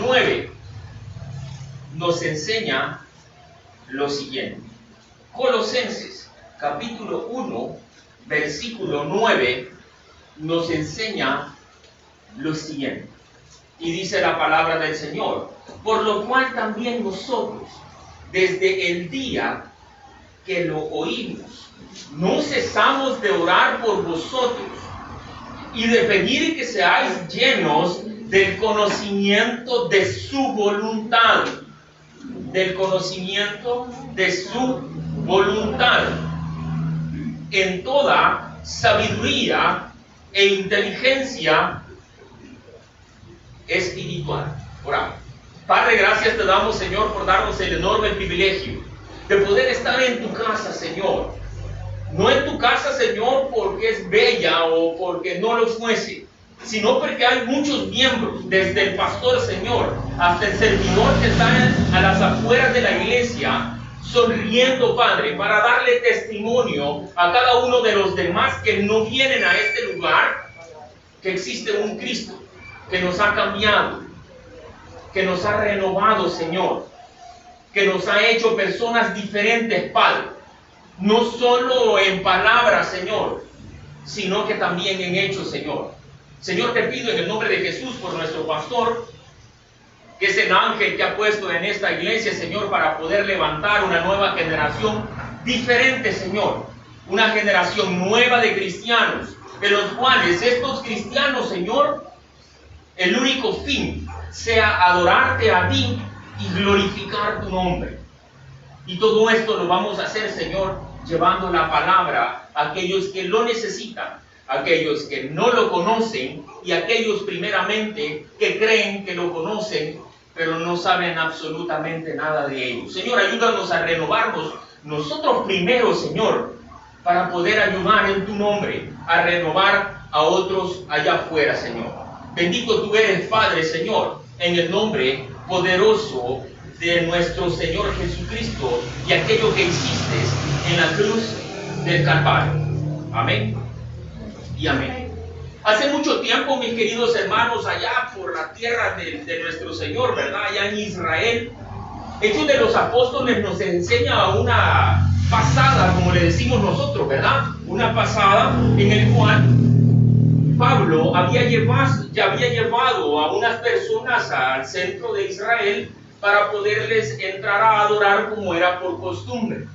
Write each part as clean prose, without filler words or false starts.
9 nos enseña lo siguiente. Colosenses capítulo 1, versículo 9 nos enseña lo siguiente. Y dice la palabra del Señor: por lo cual también nosotros, desde el día que lo oímos, no cesamos de orar por vosotros y de pedir que seáis llenos del conocimiento de su voluntad. Del conocimiento de su voluntad. En toda sabiduría e inteligencia espiritual. Oramos. Padre, gracias te damos, Señor, por darnos el enorme privilegio de poder estar en tu casa, Señor. No en tu casa, Señor, porque es bella o porque no lo fuese, sino porque hay muchos miembros, desde el pastor, Señor, hasta el servidor que está a las afueras de la iglesia, sonriendo, Padre, para darle testimonio a cada uno de los demás que no vienen a este lugar, que existe un Cristo que nos ha cambiado, que nos ha renovado, Señor, que nos ha hecho personas diferentes, Padre, no solo en palabras, Señor, sino que también en hechos, Señor. Señor, te pido en el nombre de Jesús por nuestro pastor, que es el ángel que ha puesto en esta iglesia, Señor, para poder levantar una nueva generación diferente, Señor. Una generación nueva de cristianos, de los cuales estos cristianos, Señor, el único fin sea adorarte a ti y glorificar tu nombre. Y todo esto lo vamos a hacer, Señor, llevando la palabra a aquellos que lo necesitan, aquellos que no lo conocen y aquellos primeramente que creen que lo conocen, pero no saben absolutamente nada de ello. Señor, ayúdanos a renovarnos nosotros primero, Señor, para poder ayudar en tu nombre a renovar a otros allá afuera, Señor. Bendito tú eres, Padre, Señor, en el nombre poderoso de nuestro Señor Jesucristo y aquello que hiciste en la cruz del Calvario. Amén y amén. Hace mucho tiempo, mis queridos hermanos, allá por la tierra de nuestro Señor, ¿verdad? Allá en Israel, Hechos de los Apóstoles nos enseña una pasada, como le decimos nosotros, ¿verdad? Una pasada en el cual Pablo ya había llevado a unas personas al centro de Israel para poderles entrar a adorar como era por costumbre.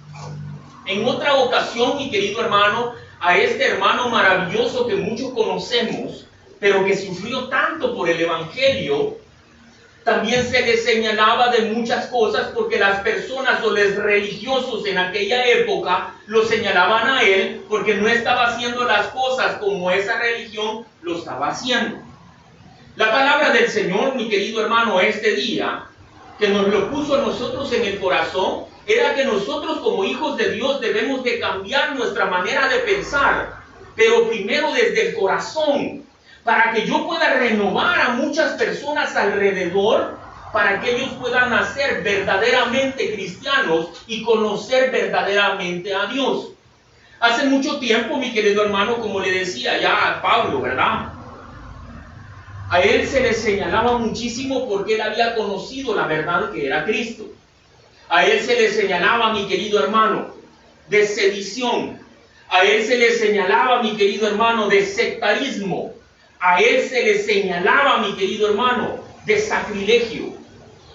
En otra ocasión, mi querido hermano, a este hermano maravilloso que muchos conocemos, pero que sufrió tanto por el Evangelio, también se le señalaba de muchas cosas porque las personas o los religiosos en aquella época lo señalaban a él porque no estaba haciendo las cosas como esa religión lo estaba haciendo. La palabra del Señor, mi querido hermano, este día, que nos lo puso a nosotros en el corazón, era que nosotros como hijos de Dios debemos de cambiar nuestra manera de pensar, pero primero desde el corazón, para que yo pueda renovar a muchas personas alrededor, para que ellos puedan ser verdaderamente cristianos y conocer verdaderamente a Dios. Hace mucho tiempo, mi querido hermano, como le decía ya a Pablo, ¿verdad? A él se le señalaba muchísimo porque él había conocido la verdad que era Cristo. A él se le señalaba, mi querido hermano, de sedición. A él se le señalaba, mi querido hermano, de sectarismo. A él se le señalaba, mi querido hermano, de sacrilegio.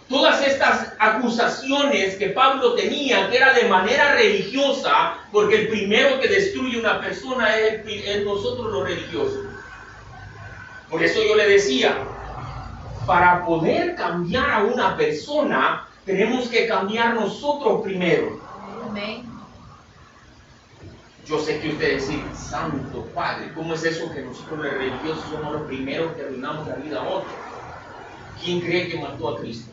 Todas estas acusaciones que Pablo tenía, que era de manera religiosa, porque el primero que destruye una persona es nosotros los religiosos. Por eso yo le decía, para poder cambiar a una persona, tenemos que cambiar nosotros primero. Amén. Yo sé que ustedes dicen, Santo Padre, ¿cómo es eso que nosotros los religiosos somos los primeros que arruinamos la vida a otros? ¿Quién cree que mató a Cristo?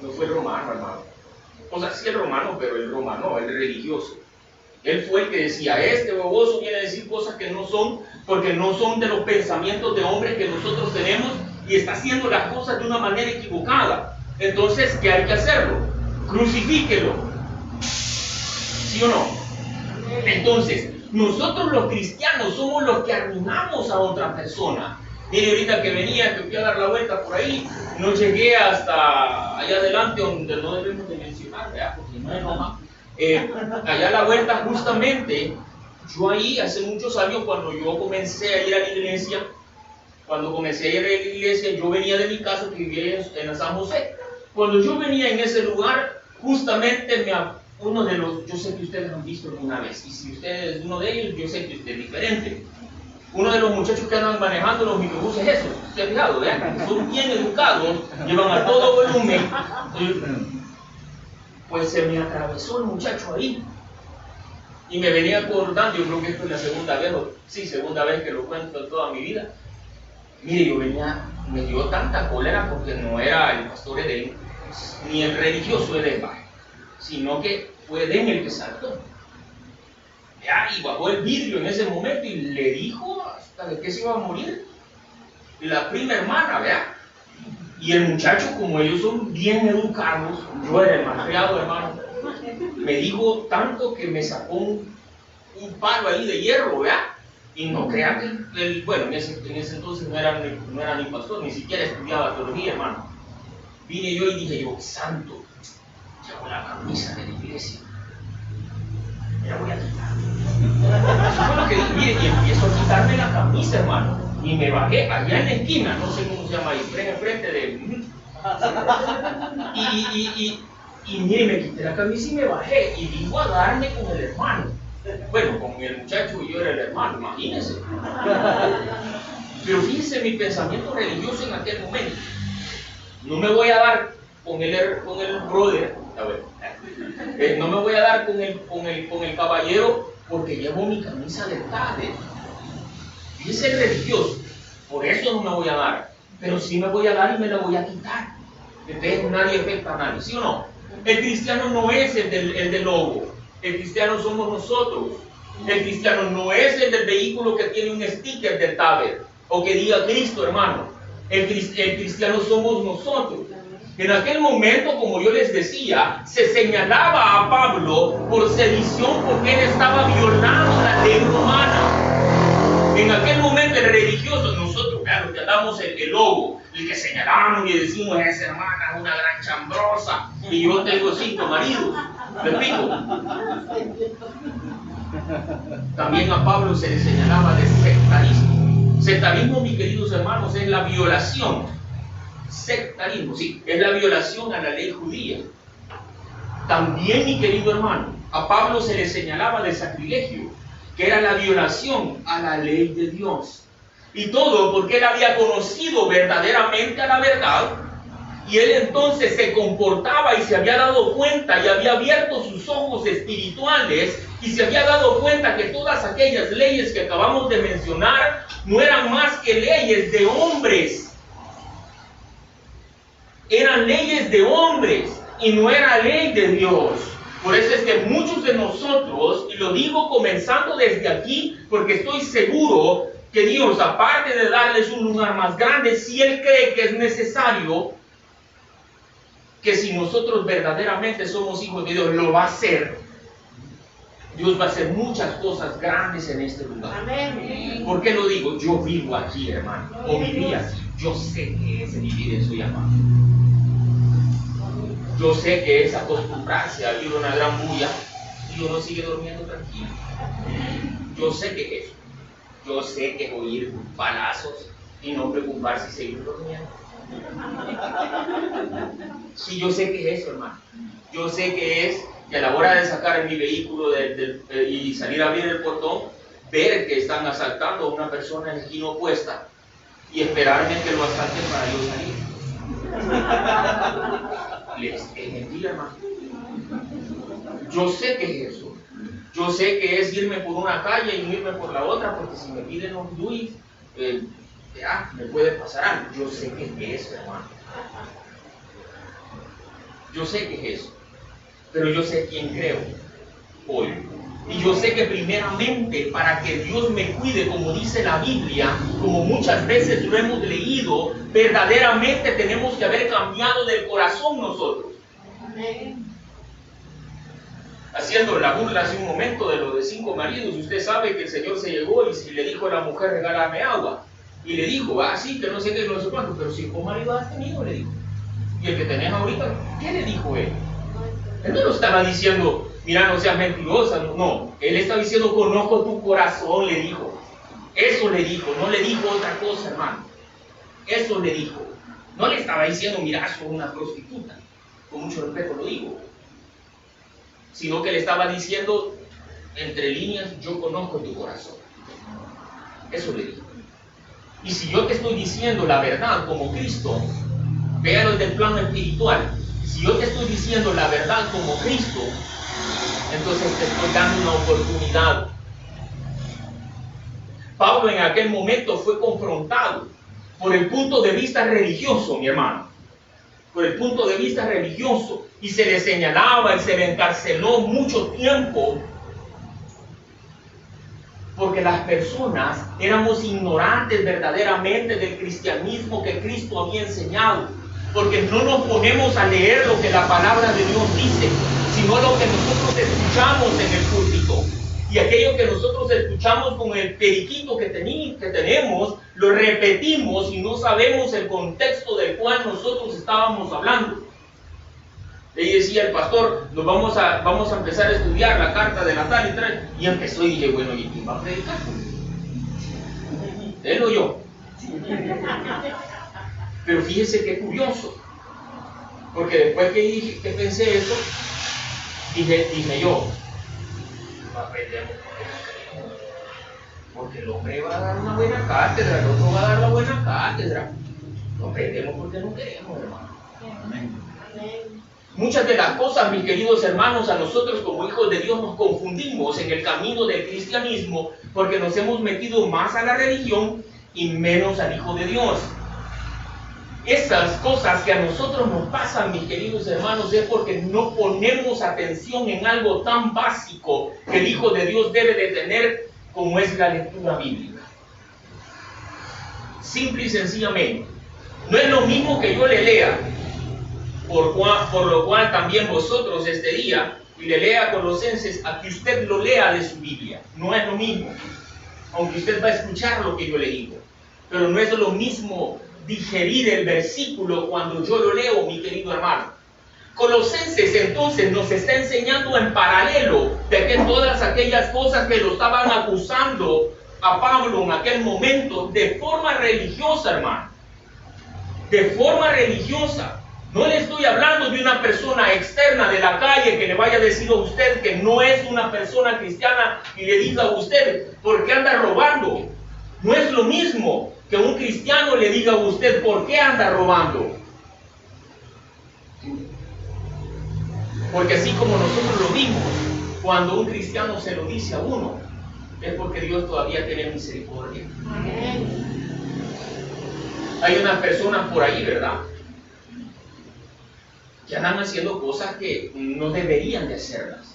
No fue el romano, hermano. O sea, sí el romano, pero el romano, el religioso. Él fue el que decía, este baboso viene a decir cosas que no son, porque no son de los pensamientos de hombre que nosotros tenemos y está haciendo las cosas de una manera equivocada. Entonces, ¿qué hay que hacerlo? Crucifíquelo. ¿Sí o no? Entonces, nosotros los cristianos somos los que arruinamos a otra persona. Mire, ahorita que venía, que fui a dar la vuelta por ahí, no llegué hasta allá adelante donde no debemos de mencionar, ¿verdad? Porque no enoja. Allá a la vuelta, justamente, yo ahí hace muchos años, cuando yo comencé a ir a la iglesia, yo venía de mi casa que vivía en San José. Cuando yo venía en ese lugar, justamente uno de los, yo sé que ustedes lo han visto alguna vez, y si usted es uno de ellos, yo sé que usted es diferente. Uno de los muchachos que andan manejando los microbuses, esos, ¿usted ha fijado? ¿Vean? Son bien educados, llevan a todo volumen. Pues se me atravesó el muchacho ahí. Y me venía acordando, yo creo que esto es la segunda vez que lo cuento en toda mi vida. Mire, yo venía, me dio tanta cólera porque no era el pastor Edén, ni el religioso Edén, sino que fue Edén el que saltó. Ya, y bajó el vidrio en ese momento y le dijo hasta de que se iba a morir la prima hermana, ¿verdad? Y el muchacho, como ellos son bien educados, yo era el malcriado, hermano, me dijo tanto que me sacó un palo ahí de hierro, ¿verdad? Y no crean que, bueno, en ese entonces no era ni pastor, ni siquiera estudiaba teología, hermano. Vine yo y dije yo, santo, llevo la camisa de la iglesia, me la voy a quitar. Eso fue lo que dije, mire, y empiezo a quitarme la camisa, hermano. Y me bajé allá en la esquina, no sé cómo se llama ahí, enfrente de... Y mire, me quité la camisa y me bajé. Y dijo a darme con el hermano. Bueno, con el muchacho y yo era el hermano, imagínense. Pero fíjense mi pensamiento religioso en aquel momento. No me voy a dar con el brother, a ver, no me voy a dar con el caballero porque llevo mi camisa de Tade. Fíjense el religioso, por eso no me voy a dar, pero sí me voy a dar y me la voy a quitar. Entonces nadie afecta a nadie, ¿sí o no? El cristiano no es el del logo, el cristiano somos nosotros. El cristiano no es el del vehículo que tiene un sticker del Taber o que diga Cristo, hermano. El cristiano somos nosotros. En aquel momento, como yo les decía, se señalaba a Pablo por sedición porque él estaba violando la ley romana. En aquel momento el religioso, nosotros, claro, que andamos el logo, el que señalamos y decimos, esa hermana es una gran chambrosa y yo tengo 5 maridos. ¿Me explico? También a Pablo se le señalaba de sectarismo. Sectarismo, mis queridos hermanos, es la violación. Sectarismo, sí, es la violación a la ley judía. También, mi querido hermano, a Pablo se le señalaba de sacrilegio, que era la violación a la ley de Dios. Y todo porque él había conocido verdaderamente a la verdad, y él entonces se comportaba y se había dado cuenta y había abierto sus ojos espirituales y se había dado cuenta que todas aquellas leyes que acabamos de mencionar no eran más que leyes de hombres. Eran leyes de hombres y no era ley de Dios. Por eso es que muchos de nosotros, y lo digo comenzando desde aquí, porque estoy seguro que Dios, aparte de darles un lugar más grande, si Él cree que es necesario, que si nosotros verdaderamente somos hijos de Dios, lo va a hacer. Dios va a hacer muchas cosas grandes en este lugar. Amén. ¿Por qué lo digo? Yo vivo aquí, hermano, o viví así. Yo sé que es vivir en su llamado. Yo sé que es acostumbrarse a vivir una gran bulla y uno sigue durmiendo tranquilo. Yo sé que es eso. Yo sé que es oír balazos y no preocuparse y seguir durmiendo. Sí, yo sé que es eso, hermano. Yo sé que es que a la hora de sacar mi vehículo y salir a abrir el portón, ver que están asaltando a una persona en la esquina opuesta y esperarme que lo asalten para yo salir. Es mentira, hermano. Yo sé que es eso. Yo sé que es irme por una calle y no irme por la otra, porque si me piden los duis, me puede pasar algo. Yo sé que es eso, hermano. Yo sé que es eso. Pero yo sé quién creo hoy. Y yo sé que primeramente para que Dios me cuide, como dice la Biblia, como muchas veces lo hemos leído, verdaderamente tenemos que haber cambiado del corazón nosotros. Amén. Haciendo la burla hace un momento de lo de 5 maridos, usted sabe que el Señor se llegó y le dijo a la mujer, regálame agua. Y le dijo, sí, que no sé qué, no sé cuánto, pero 5 maridos has tenido, le dijo. Y el que tenés ahorita, ¿qué le dijo él? Él no lo estaba diciendo, mira, no seas mentirosa, no. Él estaba diciendo, conozco tu corazón, le dijo. Eso le dijo, no le dijo otra cosa, hermano. Eso le dijo. No le estaba diciendo, mira, sos una prostituta. Con mucho respeto lo digo. Sino que le estaba diciendo, entre líneas, yo conozco tu corazón. Eso le dijo. Y si yo te estoy diciendo la verdad como Cristo, véalo desde el plano espiritual. Si yo te estoy diciendo la verdad como Cristo, entonces te estoy dando una oportunidad. Pablo en aquel momento fue confrontado por el punto de vista religioso, mi hermano. Por el punto de vista religioso. Y se le señalaba y se le encarceló mucho tiempo. Porque las personas éramos ignorantes verdaderamente del cristianismo que Cristo había enseñado. Porque no nos ponemos a leer lo que la palabra de Dios dice, sino lo que nosotros escuchamos en el púlpito. Y aquello que nosotros escuchamos con el periquito que tenemos, lo repetimos y no sabemos el contexto del cual nosotros estábamos hablando. Le decía el pastor, vamos a empezar a estudiar la carta de la tal y tal. Y empezó y dije, bueno, ¿y quién va a predicar? Él o yo. Pero fíjese qué curioso. Porque después que pensé eso, dije yo, aprendemos porque el hombre va a dar una buena cátedra, el otro va a dar la buena cátedra. No aprendemos porque no queremos, hermano. Amén. Muchas de las cosas, mis queridos hermanos, a nosotros como hijos de Dios nos confundimos en el camino del cristianismo porque nos hemos metido más a la religión y menos al Hijo de Dios. Esas cosas que a nosotros nos pasan, mis queridos hermanos, es porque no ponemos atención en algo tan básico que el Hijo de Dios debe de tener como es la lectura bíblica. Simple y sencillamente. No es lo mismo que yo le lea, por lo cual también vosotros este día, y le lea a Colosenses, a que usted lo lea de su Biblia. No es lo mismo. Aunque usted va a escuchar lo que yo le digo. Pero no es lo mismo digerir el versículo cuando yo lo leo, mi querido hermano. Colosenses entonces nos está enseñando en paralelo de que todas aquellas cosas que lo estaban acusando a Pablo en aquel momento de forma religiosa, hermano. De forma religiosa. No le estoy hablando de una persona externa de la calle que le vaya a decir a usted que no es una persona cristiana y le diga a usted, ¿por qué anda robando? No es lo mismo que un cristiano le diga a usted, ¿por qué anda robando? Porque así como nosotros lo vimos, cuando un cristiano se lo dice a uno, es porque Dios todavía tiene misericordia. Hay unas personas por ahí, ¿verdad?, que andan haciendo cosas que no deberían de hacerlas.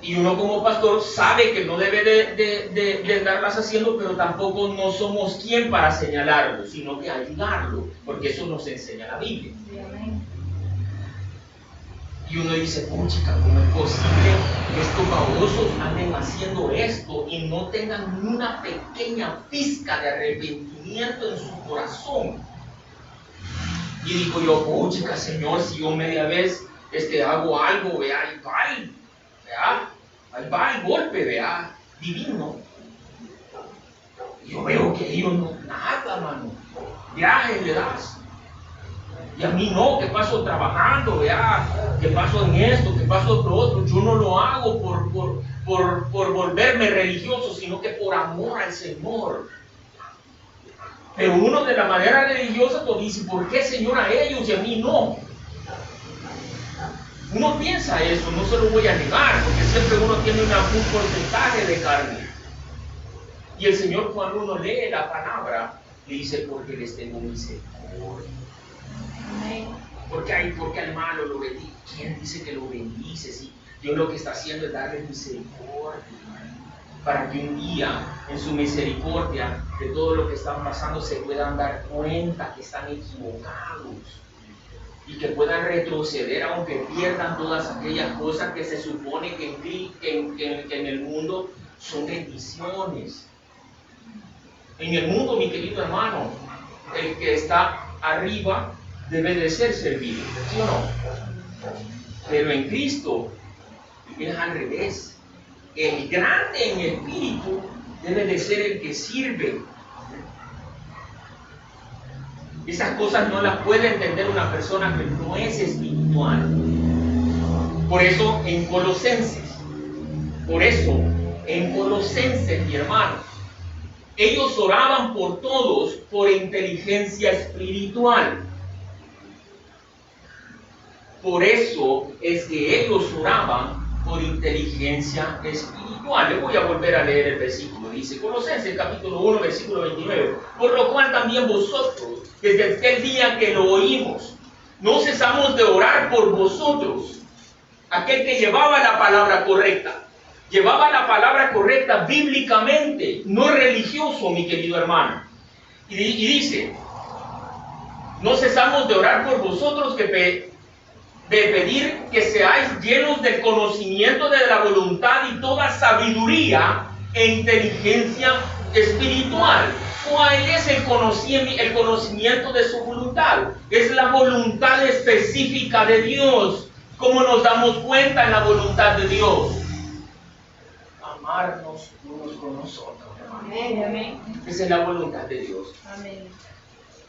Y uno como pastor sabe que no debe de estarlas haciendo, pero tampoco no somos quien para señalarlo, sino que ayudarlo, porque eso nos enseña la Biblia. Y uno dice, chica, ¿cómo es posible que estos babosos anden haciendo esto y no tengan ni una pequeña pizca de arrepentimiento en su corazón? Y digo yo, chica, Señor, si yo media vez hago algo, vea, ahí va el golpe, vea, divino. Y yo veo que ellos no, nada, mano, viaje le das. Y a mí no, que paso trabajando, vea, que paso en esto, que paso en lo otro. Yo no lo hago por volverme religioso, sino que por amor al Señor. Pero uno de la manera religiosa pues dice, ¿por qué, Señor, a ellos y a mí no? Uno piensa eso, no se lo voy a negar, porque siempre uno tiene un porcentaje de carne. Y el Señor, cuando uno lee la palabra, le dice, porque les tengo misericordia. Porque al malo lo bendice. ¿Quién dice que lo bendice? Si Dios lo que está haciendo es darle misericordia, para que un día, en su misericordia, de todo lo que están pasando, se puedan dar cuenta que están equivocados y que puedan retroceder aunque pierdan todas aquellas cosas que se supone que en el mundo son bendiciones. En el mundo, mi querido hermano, el que está arriba debe de ser servido, ¿sí o no? Pero en Cristo es al revés. El grande en espíritu debe de ser el que sirve. Esas cosas no las puede entender una persona que no es espiritual. Por eso en Colosenses, mi hermano, ellos oraban por todos por inteligencia espiritual. Por eso es que ellos oraban por inteligencia espiritual. Le voy a volver a leer el versículo. Dice Colosenses capítulo 1, versículo 29. Por lo cual también vosotros, desde aquel día que lo oímos, no cesamos de orar por vosotros. Aquel que llevaba la palabra correcta. Llevaba la palabra correcta bíblicamente, no religioso, mi querido hermano. Y dice, no cesamos de orar por vosotros, de pedir que seáis llenos del conocimiento de la voluntad y toda sabiduría e inteligencia espiritual. ¿Cuál es el conocimiento de su voluntad? Es la voluntad específica de Dios. ¿Cómo nos damos cuenta en la voluntad de Dios? Amarnos unos con nosotros, hermano. Amén. Esa es la voluntad de Dios. Amén.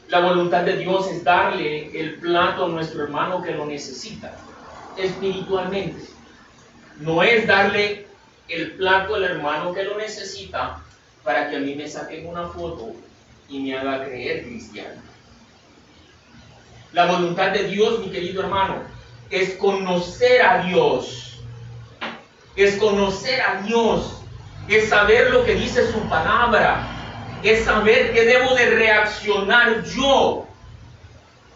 La voluntad de Dios es darle el plato a nuestro hermano que lo necesita, espiritualmente. No es darle el plato al hermano que lo necesita para que a mí me saquen una foto y me haga creer cristiano. La voluntad de Dios, mi querido hermano, es conocer a Dios. Es conocer a Dios. Es saber lo que dice su palabra. Es saber que debo de reaccionar yo,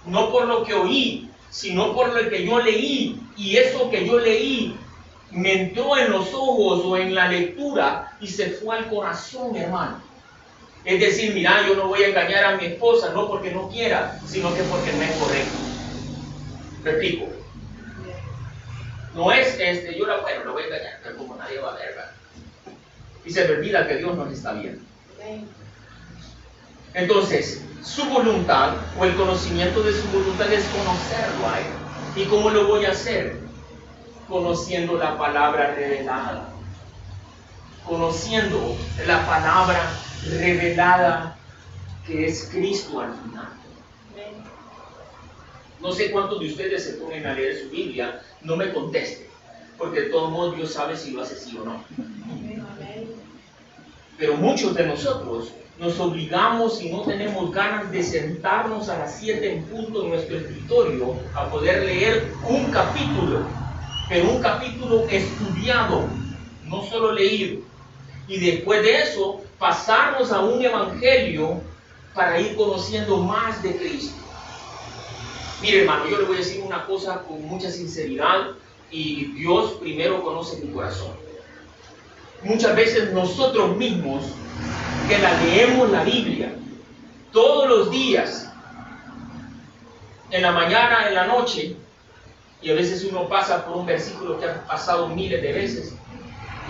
no por lo que oí, sino por lo que yo leí. Y eso que yo leí me entró en los ojos o en la lectura y se fue al corazón, hermano. Es decir, mira, yo no voy a engañar a mi esposa, no porque no quiera, sino que porque no es correcto. ¿Me explico? No es yo lo voy a engañar, pero como nadie va a ver, ¿verdad? Y se me olvida que Dios nos está viendo. Entonces, su voluntad o el conocimiento de su voluntad es conocerlo a Él. ¿Y cómo lo voy a hacer? Conociendo la palabra revelada. Conociendo la palabra revelada que es Cristo al final. No sé cuántos de ustedes se ponen a leer su Biblia, no me conteste, porque de todos modos Dios sabe si lo hace sí o no. Pero muchos de nosotros nos obligamos y no tenemos ganas de sentarnos a las 7 en punto en nuestro escritorio a poder leer un capítulo, pero un capítulo estudiado, no solo leído. Y después de eso, pasarnos a un evangelio para ir conociendo más de Cristo. Mire, hermano, yo le voy a decir una cosa con mucha sinceridad y Dios primero conoce mi corazón. Muchas veces nosotros mismos, que la leemos la Biblia todos los días, en la mañana, en la noche, y a veces uno pasa por un versículo que ha pasado miles de veces,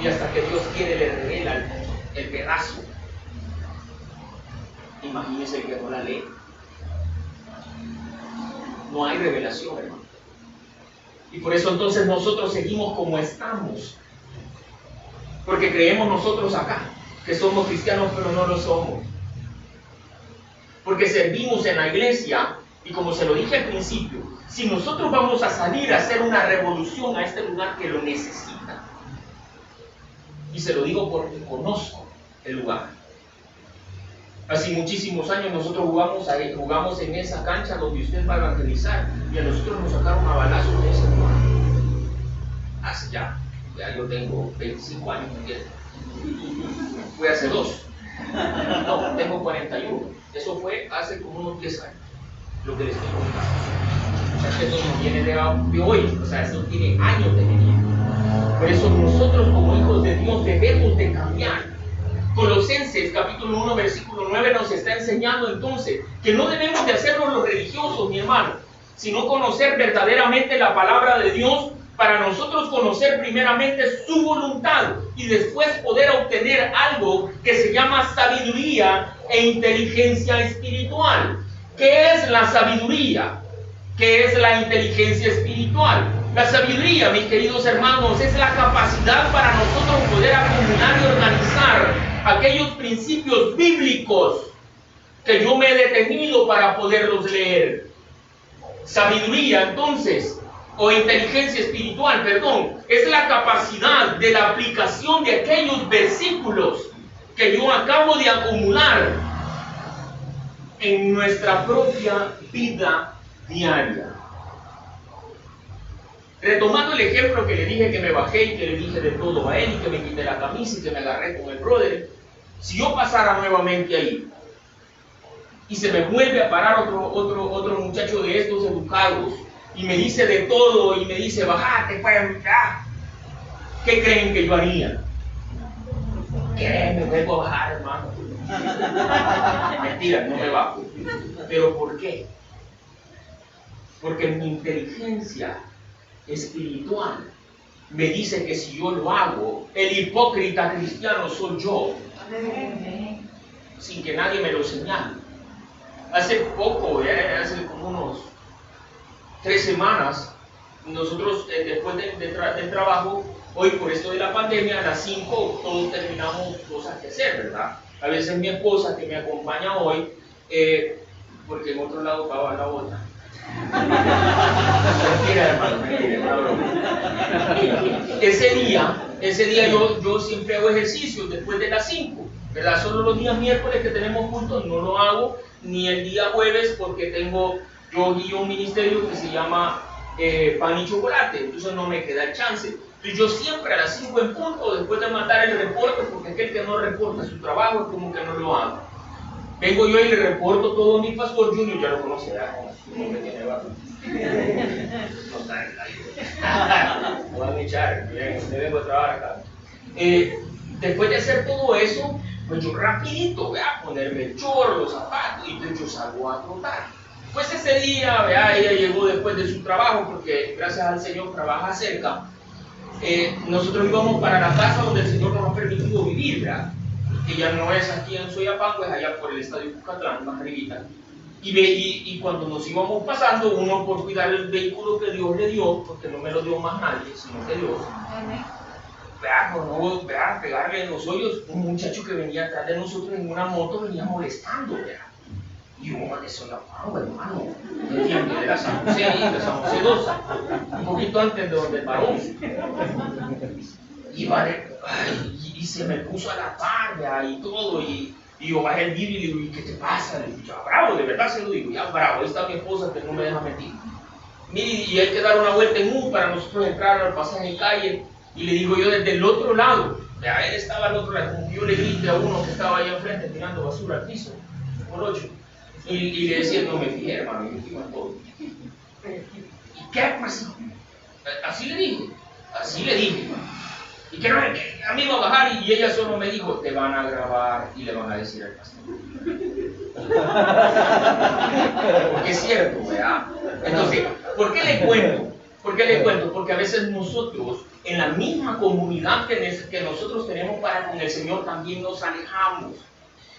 y hasta que Dios quiere le revela el pedazo. Imagínese que no la lee. No hay revelación, hermano. Y por eso entonces nosotros seguimos como estamos. Porque creemos nosotros acá que somos cristianos, pero no lo somos. Porque servimos en la iglesia, y como se lo dije al principio, si nosotros vamos a salir a hacer una revolución a este lugar que lo necesita, y se lo digo porque conozco el lugar. Hace muchísimos años nosotros jugamos en esa cancha donde usted va a evangelizar, y a nosotros nos sacaron a balazos de ese lugar. Hace ya yo tengo 25 años, ¿me entiendes? Fue hace 2. No, tengo 41. Eso fue hace como unos 10 años, lo que les estoy contando. O sea, esto no viene de hoy, o sea, esto tiene años de venir. Por eso nosotros como hijos de Dios debemos de cambiar. Colosenses capítulo 1 versículo 9 nos está enseñando entonces que no debemos de hacernos los religiosos, mi hermano, sino conocer verdaderamente la palabra de Dios, para nosotros conocer primeramente su voluntad y después poder obtener algo que se llama sabiduría e inteligencia espiritual. ¿Qué es la sabiduría? ¿Qué es la inteligencia espiritual? La sabiduría, mis queridos hermanos, es la capacidad para nosotros poder acumular y organizar aquellos principios bíblicos que yo me he detenido para poderlos leer. Sabiduría, entonces, o inteligencia espiritual, perdón, es la capacidad de la aplicación de aquellos versículos que yo acabo de acumular en nuestra propia vida diaria. Retomando el ejemplo que le dije que me bajé y que le dije de todo a él y que me quité la camisa y que me agarré con el brother, si yo pasara nuevamente ahí y se me vuelve a parar otro muchacho de estos educados y me dice de todo y me dice bajate, pues, ¿qué creen que yo haría? ¿Qué? Me vuelvo a bajar, hermano. Mentira, no me bajo. ¿Pero por qué? Porque mi inteligencia espiritual me dice que si yo lo hago, el hipócrita cristiano soy yo, sin que nadie me lo señale. Hace poco, hace como unos 3 semanas, nosotros después del trabajo, hoy por esto de la pandemia, a las 5 todos terminamos cosas que hacer, ¿verdad? A veces mi esposa que me acompaña hoy, porque en otro lado va la otra. Mentira, hermano, ese día yo siempre hago ejercicio después de las 5, ¿verdad? Solo los días miércoles que tenemos juntos no lo hago, ni el día jueves porque yo guío un ministerio que se llama Pan y Chocolate, entonces no me queda el chance. Entonces yo siempre a las 5 en punto, después de mandar el reporte, porque aquel que no reporta su trabajo es como que no lo hago. Vengo yo y le reporto todo a mi pastor Junior, ya lo conocerá, como me tiene barba. No está en el aire. Me van a echar, bien, me vengo a trabajar acá. Después de hacer todo eso, pues yo rapidito, vea, ponerme el chorro, los zapatos, y entonces yo salgo a trotar. Pues ese día, vea, ella llegó después de su trabajo, porque gracias al Señor trabaja cerca. Nosotros íbamos para la casa donde el Señor nos ha permitido vivir, ¿verdad? Que ya no es aquí en Soyapango, es allá por el estadio Cucatlán, más arribita. Y cuando nos íbamos pasando, uno por cuidar el vehículo que Dios le dio, porque no me lo dio más nadie, sino que Dios, vea, por no pegarle en los hoyos, un muchacho que venía atrás de nosotros en una moto venía molestando, vea. Y yo, de Soyapango, hermano, de la San José ahí, de San José 2, un poquito antes de donde paró. Y vale, y se me puso a la par, vea, y todo, y yo bajé el vidrio y le digo, ¿y qué te pasa? Le digo, ya bravo, de verdad se lo digo, ya bravo, ahí está mi esposa que no me deja mentir. Mire, y hay que dar una vuelta en U para nosotros entrar al pasaje de calle, y le digo yo desde el otro lado, ya él estaba al otro lado, como yo le grité a uno que estaba ahí enfrente tirando basura al piso, por 8, y le decía, no me fijé, hermano, me fijo en todo. ¿Y qué pasó? Así le dije, y que no, a mí va a bajar, y ella solo me dijo, te van a grabar y le van a decir al pastor. Porque es cierto, ¿verdad? Entonces, ¿por qué le cuento? Porque a veces nosotros, en la misma comunidad que nosotros tenemos para con el Señor, también nos alejamos.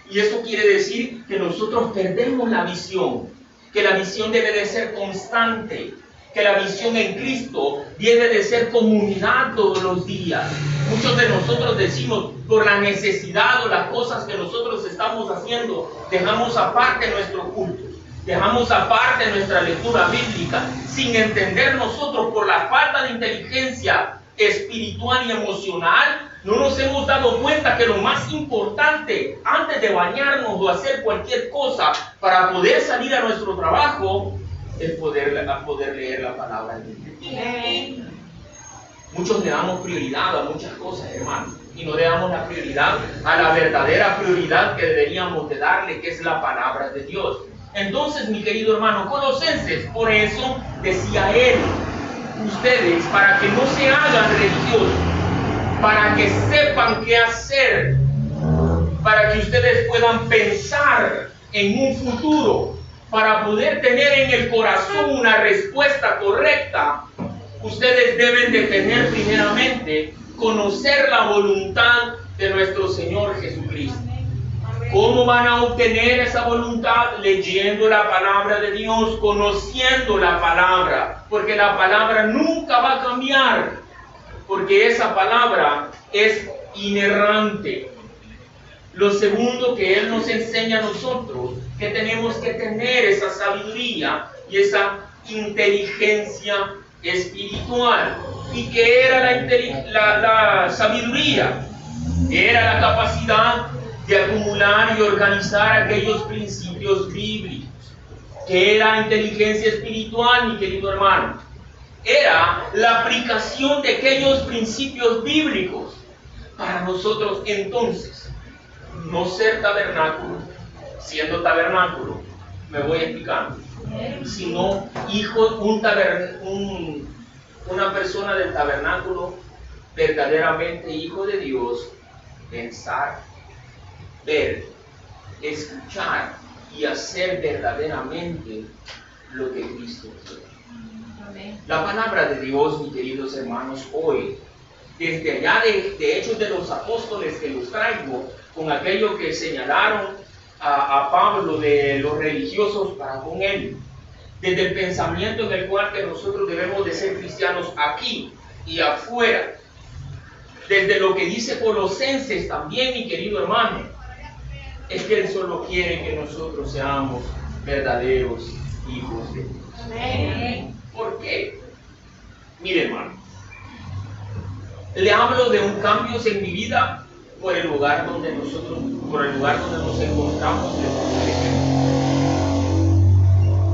Y eso quiere decir que nosotros perdemos la visión, que la visión debe de ser constante, que la visión en Cristo debe de ser comunidad todos los días. Muchos de nosotros decimos, por la necesidad o las cosas que nosotros estamos haciendo, dejamos aparte nuestro culto, dejamos aparte nuestra lectura bíblica, sin entender nosotros por la falta de inteligencia espiritual y emocional. No nos hemos dado cuenta que lo más importante antes de bañarnos o hacer cualquier cosa para poder salir a nuestro trabajo es poder leer la palabra de Dios. Muchos le damos prioridad a muchas cosas, hermano, y no le damos la prioridad a la verdadera prioridad que deberíamos de darle, que es la palabra de Dios. Entonces, mi querido hermano, Colosenses, por eso decía él, ustedes, para que no se hagan religiosos, para que sepan qué hacer, para que ustedes puedan pensar en un futuro, para poder tener en el corazón una respuesta correcta, ustedes deben de tener primeramente, conocer la voluntad de nuestro Señor Jesucristo. ¿Cómo van a obtener esa voluntad? Leyendo la palabra de Dios, conociendo la palabra, porque la palabra nunca va a cambiar, porque esa palabra es inerrante. Lo segundo que Él nos enseña a nosotros, que tenemos que tener esa sabiduría y esa inteligencia espiritual. ¿Y qué era la sabiduría? Era la capacidad de acumular y organizar aquellos principios bíblicos. ¿Qué era inteligencia espiritual, mi querido hermano? Era la aplicación de aquellos principios bíblicos para nosotros entonces. No ser tabernáculo, siendo tabernáculo, me voy explicando, sino una persona del tabernáculo, verdaderamente hijo de Dios, pensar, ver, escuchar y hacer verdaderamente lo que Cristo quiere. La palabra de Dios, mis queridos hermanos, hoy, desde allá de Hechos de los Apóstoles que los traigo, con aquello que señalaron a Pablo de los religiosos para con él, desde el pensamiento en el cual que nosotros debemos de ser cristianos aquí y afuera, desde lo que dice Colosenses también, mi querido hermano, es que Él solo quiere que nosotros seamos verdaderos hijos de Dios. Amén. ¿Por qué? Mire, hermano, le hablo de un cambio en mi vida por el lugar donde nos encontramos.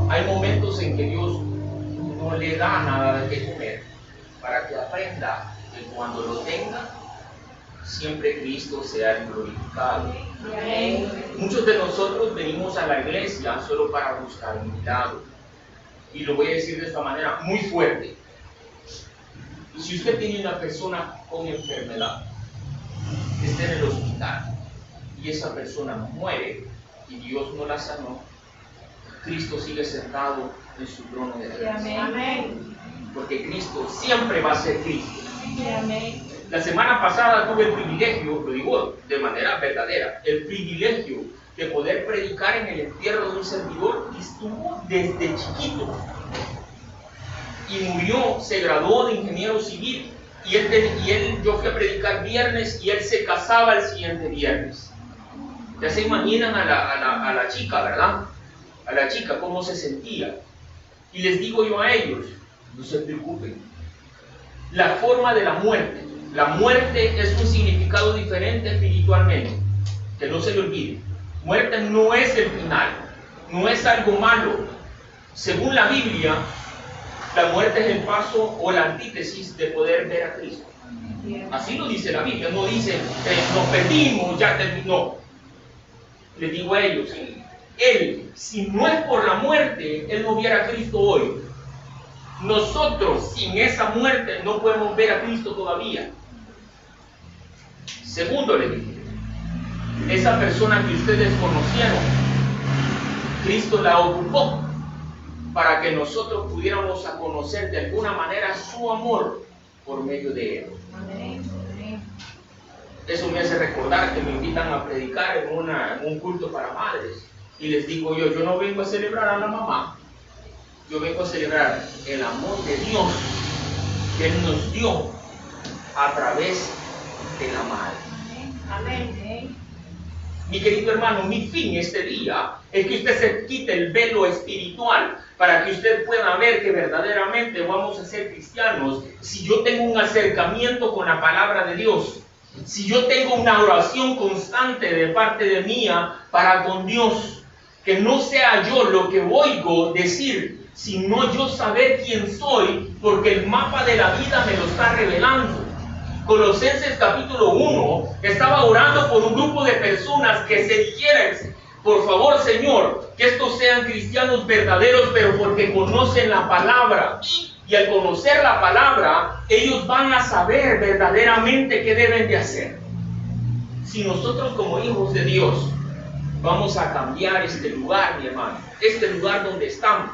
Hay momentos en que Dios no le da nada de qué comer para que aprenda que cuando lo tenga, siempre Cristo sea glorificado. Amén. Muchos de nosotros venimos a la iglesia solo para buscar un milagro. Y lo voy a decir de esta manera muy fuerte. Si usted tiene una persona con enfermedad, que está en el hospital, y esa persona muere, y Dios no la sanó, Cristo sigue sentado en su trono de gracia. Amén. Porque Cristo siempre va a ser Cristo. Amén. La semana pasada tuve el privilegio, lo digo de manera verdadera, el privilegio de poder predicar en el entierro de un servidor que estuvo desde chiquito y murió, se graduó de ingeniero civil y yo fui a predicar viernes y él se casaba el siguiente viernes. Ya se imaginan a la chica, ¿verdad? A la chica cómo se sentía. Y les digo yo a ellos, no se preocupen, la forma de la muerte es un significado diferente espiritualmente, que no se le olvide. Muerte no es el final, no es algo malo. Según la Biblia, la muerte es el paso o la antítesis de poder ver a Cristo. Así lo dice la Biblia, no dice nos perdimos, ya terminó. Le digo a ellos, Él, si no es por la muerte, Él no viera a Cristo hoy. Nosotros sin esa muerte no podemos ver a Cristo todavía. Segundo, le dije, esa persona que ustedes conocieron, Cristo la ocupó para que nosotros pudiéramos a conocer de alguna manera su amor por medio de Él. Eso me hace recordar que me invitan a predicar en un culto para madres y les digo yo no vengo a celebrar a la mamá, yo vengo a celebrar el amor de Dios que Él nos dio a través de la madre. Amén. Mi querido hermano, mi fin este día es que usted se quite el velo espiritual para que usted pueda ver que verdaderamente vamos a ser cristianos si yo tengo un acercamiento con la palabra de Dios, si yo tengo una oración constante de parte de mía para con Dios, que no sea yo lo que oigo decir, sino yo saber quién soy, porque el mapa de la vida me lo está revelando. Colosenses capítulo 1 estaba orando por un grupo de personas que se dijeran, por favor Señor, que estos sean cristianos verdaderos, pero porque conocen la palabra. Y al conocer la palabra, ellos van a saber verdaderamente qué deben de hacer. Si nosotros como hijos de Dios vamos a cambiar este lugar, mi hermano, este lugar donde estamos,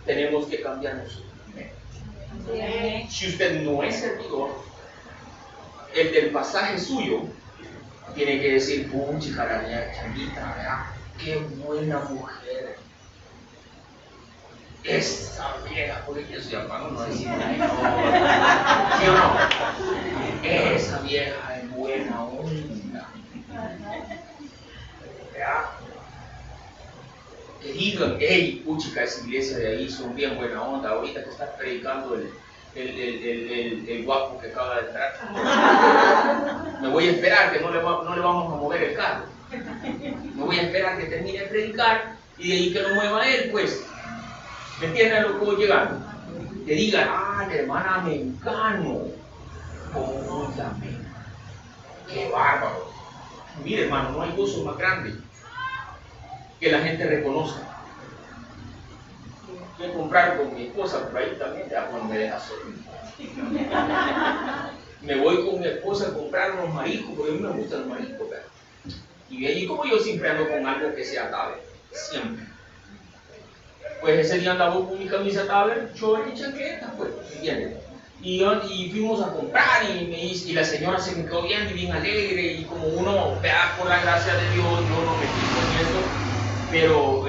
tenemos que cambiar nosotros primero. Si usted no es servidor, el del pasaje suyo tiene que decir, puchica, la Changuita, ¿verdad? Qué buena mujer. Esa vieja, porque yo soy hermano, no decir ay, no. ¿Sí o no? Esa vieja es buena onda. ¿Verdad? Que digan, hey, puchica, esa iglesia de ahí son bien buena onda. Ahorita que está predicando el guapo que acaba de entrar. Me voy a esperar que no le vamos a mover el carro. Me voy a esperar que termine de predicar y de ahí que lo mueva él, pues. ¿Me entienden a lo que voy llegando? Que digan, ah, la hermana Mengano. Óyame. Qué bárbaro. Mire, hermano, no hay gozo más grande que la gente reconozca. Voy a comprar con mi esposa por ahí también, ya cuando me deja solo. Me voy con mi esposa a comprar unos mariscos, porque a mí me gustan los mariscos, ¿verdad? Y allí como yo siempre ando con algo que sea Taber, siempre. Pues ese día andaba con mi camisa Taber, chore y chaqueta, pues, ¿entiendes? Y fuimos a comprar y la señora se me quedó viendo y bien alegre y como uno, vea, por la gracia de Dios, yo no me fijo en eso, pero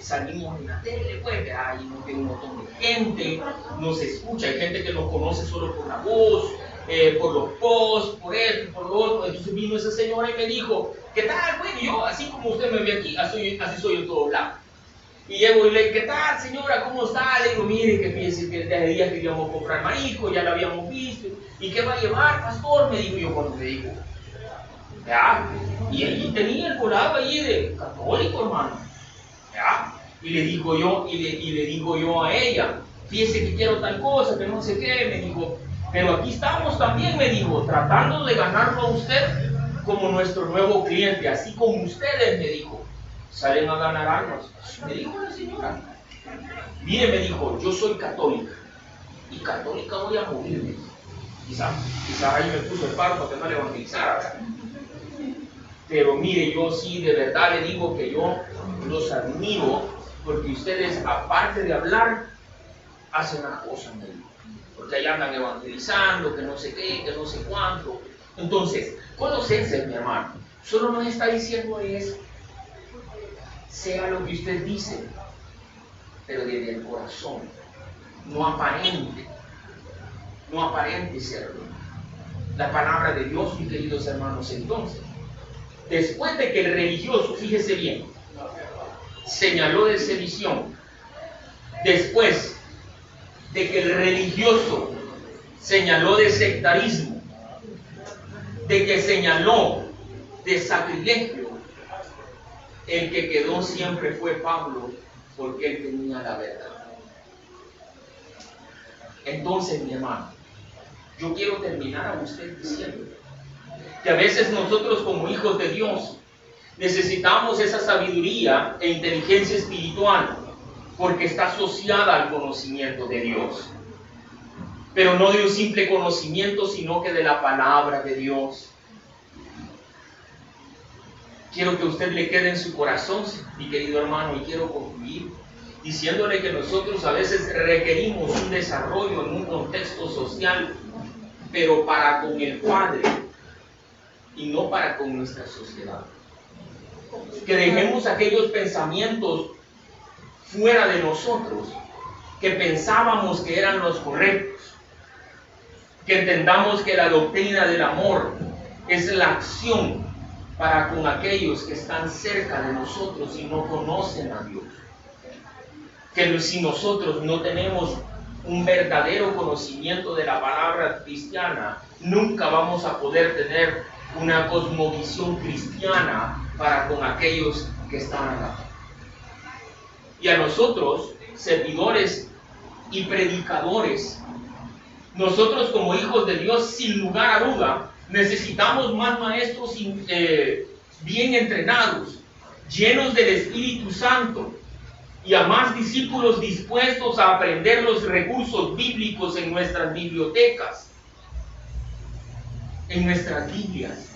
salimos en la tele, pues, vea, y nos ve un montón de gente, nos escucha, hay gente que nos conoce solo por la voz, por los posts, por esto y por lo otro. Entonces vino esa señora y me dijo, ¿qué tal? Bueno, yo, así como usted me ve aquí, así soy en todo lado. Y llego y le digo, ¿qué tal, señora? ¿Cómo está? Le digo, mire, que fíjese que desde días queríamos comprar marisco, ya lo habíamos visto. ¿Y qué va a llevar, pastor? Me dijo yo cuando me dijo. ¿Ya? Y allí tenía el colado allí de católico, hermano. ¿Ya? Y le digo yo a ella, fíjese que quiero tal cosa, que no sé qué. Me dijo, pero aquí estamos también, me dijo, tratando de ganarlo a usted como nuestro nuevo cliente, así como ustedes, me dijo, salen a ganar almas. Me dijo la señora. Mire, me dijo, yo soy católica y católica voy a morirme. Quizás ahí me puso el paro para que no le evangelizara. Pero mire, yo sí de verdad le digo que yo los admiro porque ustedes, aparte de hablar, hacen una cosa, me dijo. Porque allá andan evangelizando, que no sé qué, que no sé cuánto. Entonces, conocerse, mi hermano, solo nos está diciendo eso. Sea lo que usted dice, pero desde el corazón, no aparente serlo. La palabra de Dios, mis queridos hermanos, entonces, después de que el religioso, fíjese bien, señaló de sedición, después de que el religioso señaló de sectarismo, de que señaló de sacrilegio, el que quedó siempre fue Pablo, porque él tenía la verdad. Entonces, mi hermano, yo quiero terminar a usted diciendo que a veces nosotros como hijos de Dios necesitamos esa sabiduría e inteligencia espiritual porque está asociada al conocimiento de Dios. Pero no de un simple conocimiento, sino que de la palabra de Dios. Quiero que a usted le quede en su corazón, mi querido hermano, y quiero concluir diciéndole que nosotros a veces requerimos un desarrollo en un contexto social, pero para con el Padre y no para con nuestra sociedad. Que dejemos aquellos pensamientos fuera de nosotros, que pensábamos que eran los correctos, que entendamos que la doctrina del amor es la acción para con aquellos que están cerca de nosotros y no conocen a Dios. Que si nosotros no tenemos un verdadero conocimiento de la palabra cristiana, nunca vamos a poder tener una cosmovisión cristiana para con aquellos que están acá. Y a nosotros, servidores y predicadores, nosotros como hijos de Dios, sin lugar a duda, necesitamos más maestros bien entrenados, llenos del Espíritu Santo, y a más discípulos dispuestos a aprender los recursos bíblicos en nuestras bibliotecas, en nuestras Biblias.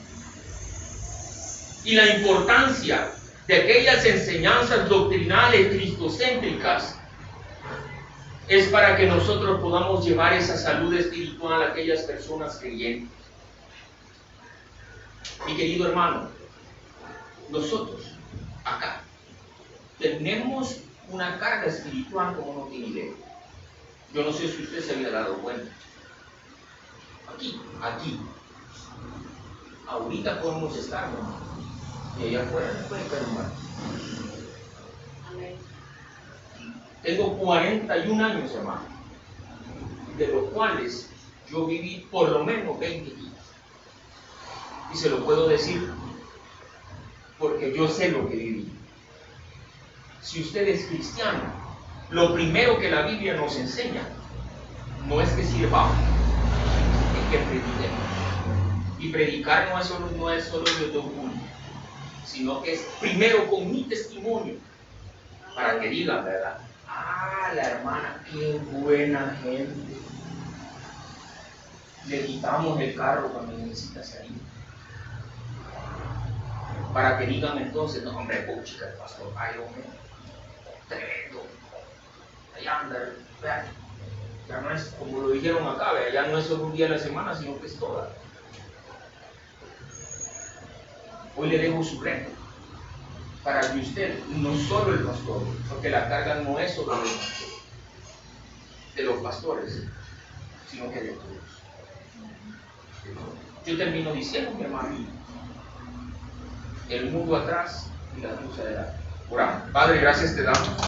Y la importancia de aquellas enseñanzas doctrinales cristocéntricas es para que nosotros podamos llevar esa salud espiritual a aquellas personas creyentes. Mi querido hermano, nosotros acá tenemos una carga espiritual como no tiene idea. Yo no sé si usted se había dado cuenta. Aquí. Ahorita podemos estar, hermano. Y allá afuera no puede estar, hermano. Tengo 41 años, hermano, de los cuales yo viví por lo menos 20 días. Y se lo puedo decir porque yo sé lo que viví. Si usted es cristiano, lo primero que la Biblia nos enseña no es que sirvamos, es que prediquemos. Y predicar no es solo de orgullo, sino que es primero con mi testimonio, para que digan, ¿verdad? Ah, la hermana, qué buena gente. Le quitamos el carro cuando necesita salir. Para que digan entonces, no, hombre, chica, el pastor, ay, hombre, tremendo. Allá anda, vean, ya no es como lo dijeron acá, ¿verdad? Ya no es solo un día a la semana, sino que es toda. Hoy le dejo su reto, para que usted, no solo el pastor, porque la carga no es solo de los pastores, sino que de todos. Yo termino diciendo, mi hermano, el mundo atrás y la luz adelante. Oramos. Padre, gracias te damos.